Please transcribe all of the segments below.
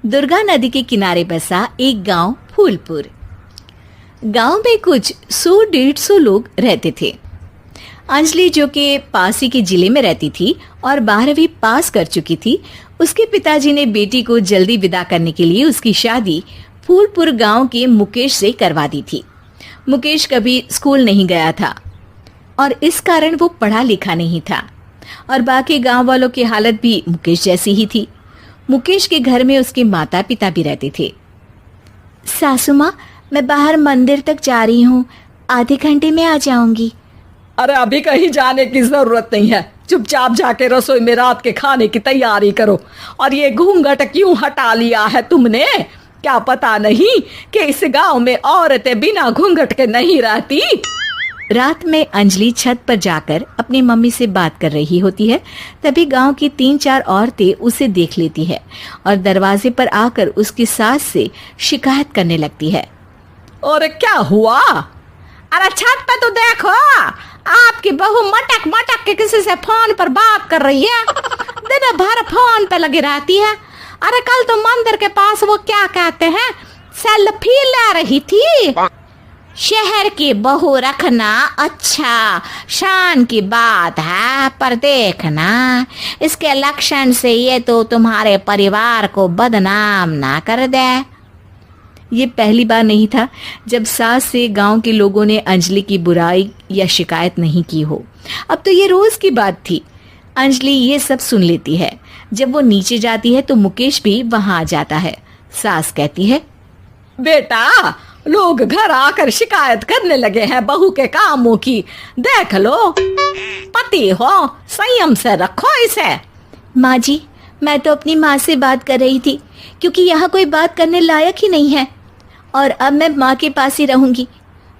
दुर्गा नदी के किनारे बसा एक गांव फूलपुर। गांव में कुछ 100-150 लोग रहते थे। अंजलि, जो कि पास ही के जिले में रहती थी और 12वीं पास कर चुकी थी, उसके पिताजी ने बेटी को जल्दी विदा करने के लिए उसकी शादी फूलपुर गांव के मुकेश से करवा दी थी। मुकेश कभी स्कूल नहीं गया था और इस कारण वो पढ़ा लिखा नहीं था और बाकी गांव वालों की हालत भी मुकेश जैसी ही थी। मुकेश के घर में उसके माता पिता भी रहते थे। सासू माँ, मैं बाहर मंदिर तक जा रही हूँ, आधे घंटे में आ जाऊंगी। अरे अभी कहीं जाने की जरूरत नहीं है, चुपचाप जाके रसोई में रात के खाने की तैयारी करो। और ये घूंघट क्यों हटा लिया है तुमने? क्या पता नहीं कि इस गांव में औरतें बिना घूंघट के नहीं रहती? रात में अंजलि छत पर जाकर अपनी मम्मी से बात कर रही होती है। तभी गांव की 3-4 औरतें उसे देख लेती है और दरवाजे पर आकर उसकी सास से शिकायत करने लगती है। और क्या हुआ? अरे छत पे तो देखो, आपकी बहू मटक मटक के किसी से फोन पर बात कर रही है। दिन भर फोन पे लगी रहती है। अरे कल तो मंदिर के पास वो क्या कहते हैं, सेल्फी ले रही थी। शहर की बहू रखना अच्छा शान की बात है, पर देखना इसके लक्षण से ये तो तुम्हारे परिवार को बदनाम ना कर दे। ये पहली बार नहीं था जब सास से गांव के लोगों ने अंजलि की बुराई या शिकायत नहीं की हो। अब तो ये रोज की बात थी। अंजलि ये सब सुन लेती है। जब वो नीचे जाती है तो मुकेश भी वहां आ जाता है। सास कहती है, बेटा, लोग घर आकर शिकायत करने लगे हैं बहू के कामों की। देख लो, पति हो, संयम से रखो इसे। माँ जी, मैं तो अपनी माँ से बात कर रही थी क्योंकि यहाँ कोई बात करने लायक ही नहीं है और अब मैं माँ के पास ही रहूंगी।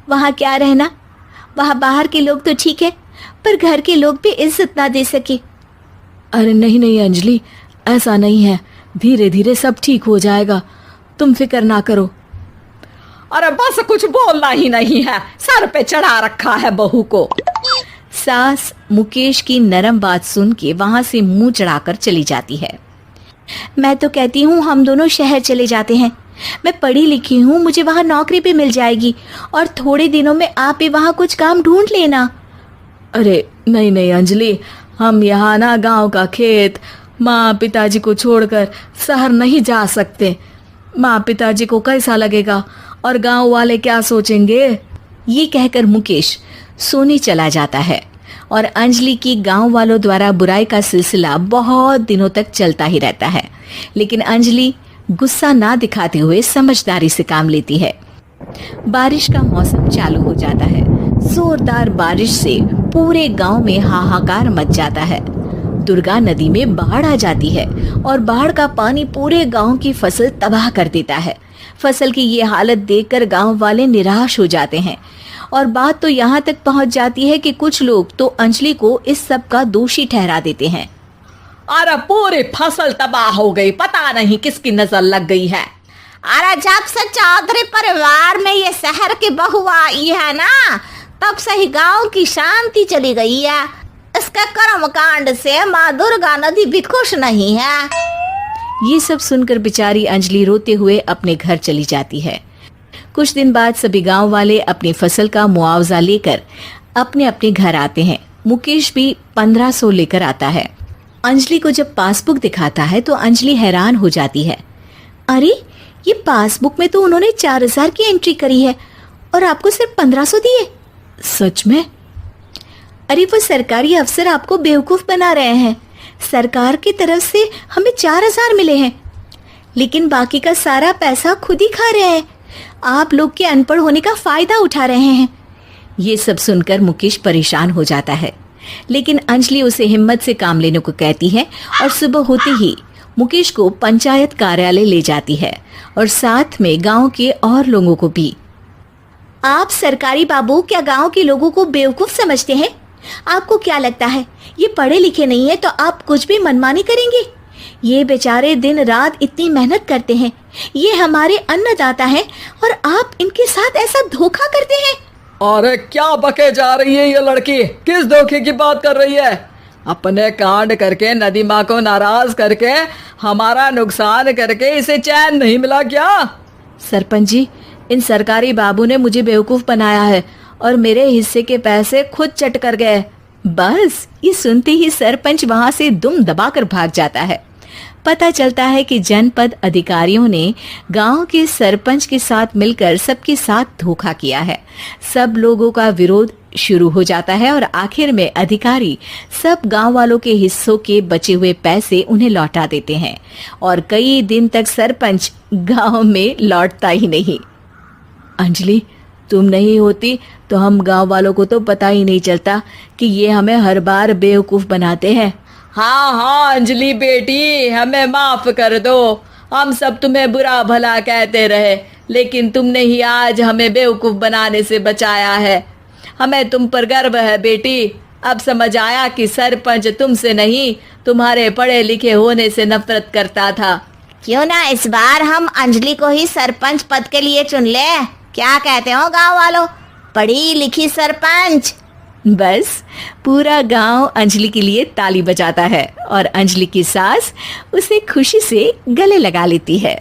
वहाँ क्या रहना, वहाँ बाहर के लोग तो ठीक है पर घर के लोग भी इज्जत ना दे सके। अरे नहीं नहीं अंजलि, ऐसा नहीं है, धीरे धीरे सब ठीक हो जाएगा, तुम फिक्र ना करो। अरे बस कुछ बोलना ही नहीं है, सर पे चढ़ा रखा है बहू को। सास मुकेश की नरम बात सुन के वहां से मुंह चढ़ाकर चली जाती है। मैं तो कहती हूँ हम दोनों शहर चले जाते हैं। मैं पढ़ी लिखी हूँ, मुझे वहाँ नौकरी भी मिल जाएगी और थोड़े दिनों में आप भी वहाँ कुछ काम ढूंढ लेना। अरे नहीं नहीं अंजलि, हम यहाँ ना गांव का खेत, माँ पिताजी को छोड़कर शहर नहीं जा सकते। माँ पिताजी को कैसा लगेगा और गांव वाले क्या सोचेंगे? ये कहकर मुकेश सोने चला जाता है और अंजलि की गांव वालों द्वारा बुराई का सिलसिला बहुत दिनों तक चलता ही रहता है। लेकिन अंजलि गुस्सा ना दिखाते हुए समझदारी से काम लेती है। बारिश का मौसम चालू हो जाता है। जोरदार बारिश से पूरे गांव में हाहाकार मच जाता है। दुर्गा नदी में बाढ़ आ जाती है और बाढ़ का पानी पूरे गांव की फसल तबाह कर देता है। फसल की ये हालत देखकर गांव वाले निराश हो जाते हैं और बात तो यहाँ तक पहुँच जाती है कि कुछ लोग तो अंजलि को इस सब का दोषी ठहरा देते हैं। अरे पूरी फसल तबाह हो गई, पता नहीं किसकी नजर लग गई है। अरे जब से चौधरी परिवार में ये शहर की बहू आई है ना, तब से ही गांव की शांति चली गई है। इसके कर्म कांड से माँ दुर्गा नदी भी खुश नहीं है। ये सब सुनकर बेचारी अंजलि रोते हुए अपने घर चली जाती है। कुछ दिन बाद सभी गांव वाले अपनी फसल का मुआवजा लेकर अपने अपने घर आते हैं। मुकेश भी 1500 लेकर आता है। अंजलि को जब पासबुक दिखाता है तो अंजलि हैरान हो जाती है। अरे, ये पासबुक में तो उन्होंने 4000 की एंट्री करी है और आपको सिर्फ 1500 दिए। सच में? अरे, वो सरकारी अफसर आपको बेवकूफ बना रहे हैं। सरकार की तरफ से हमें 4000 मिले हैं, लेकिन बाकी का सारा पैसा खुद ही खा रहे हैं। आप लोग के अनपढ़ होने का फायदा उठा रहे हैं। ये सब सुनकर मुकेश परेशान हो जाता है, लेकिन अंजलि उसे हिम्मत से काम लेने को कहती है और सुबह होते ही मुकेश को पंचायत कार्यालय ले जाती है और साथ में गांव के और लोगों को भी। आप सरकारी बाबू क्या गांव के लोगों को बेवकूफ समझते हैं? आपको क्या लगता है ये पढ़े लिखे नहीं है तो आप कुछ भी मनमानी करेंगे? ये बेचारे दिन रात इतनी मेहनत करते हैं, ये हमारे अन्नदाता हैं और आप इनके साथ ऐसा धोखा करते हैं। अरे क्या बके जा रही है ये लड़की, किस धोखे की बात कर रही है? अपने कांड करके नदी माँ को नाराज करके हमारा नुकसान करके इसे चैन नहीं मिला क्या? सरपंच जी, इन सरकारी बाबू ने मुझे बेवकूफ बनाया है और मेरे हिस्से के पैसे खुद चट कर गए। बस ये सुनते ही सरपंच वहां से दुम दबाकर भाग जाता है। पता चलता है कि जनपद अधिकारियों ने गांव के सरपंच के साथ मिलकर सबके साथ धोखा किया है। सब लोगों का विरोध शुरू हो जाता है और आखिर में अधिकारी सब गांव वालों के हिस्सों के बचे हुए पैसे उन्हें लौटा देते हैं और कई दिन तक सरपंच गांव में लौटता ही नहीं। अंजलि, तुम नहीं होती तो हम गांव वालों को तो पता ही नहीं चलता कि ये हमें हर बार बेवकूफ बनाते हैं। हाँ हाँ अंजलि बेटी, हमें माफ कर दो। हम सब तुम्हें बुरा भला कहते रहे, लेकिन तुमने ही आज हमें बेवकूफ बनाने से बचाया है। हमें तुम पर गर्व है बेटी। अब समझ आया कि सरपंच तुमसे नहीं, तुम्हारे पढ़े लिखे होने से नफरत करता था। क्यों ना इस बार हम अंजलि को ही सरपंच पद के लिए चुन ले? क्या कहते हो गांव वालों? पढ़ी लिखी सरपंच। बस पूरा गांव अंजलि के लिए ताली बजाता है और अंजलि की सास उसे खुशी से गले लगा लेती है।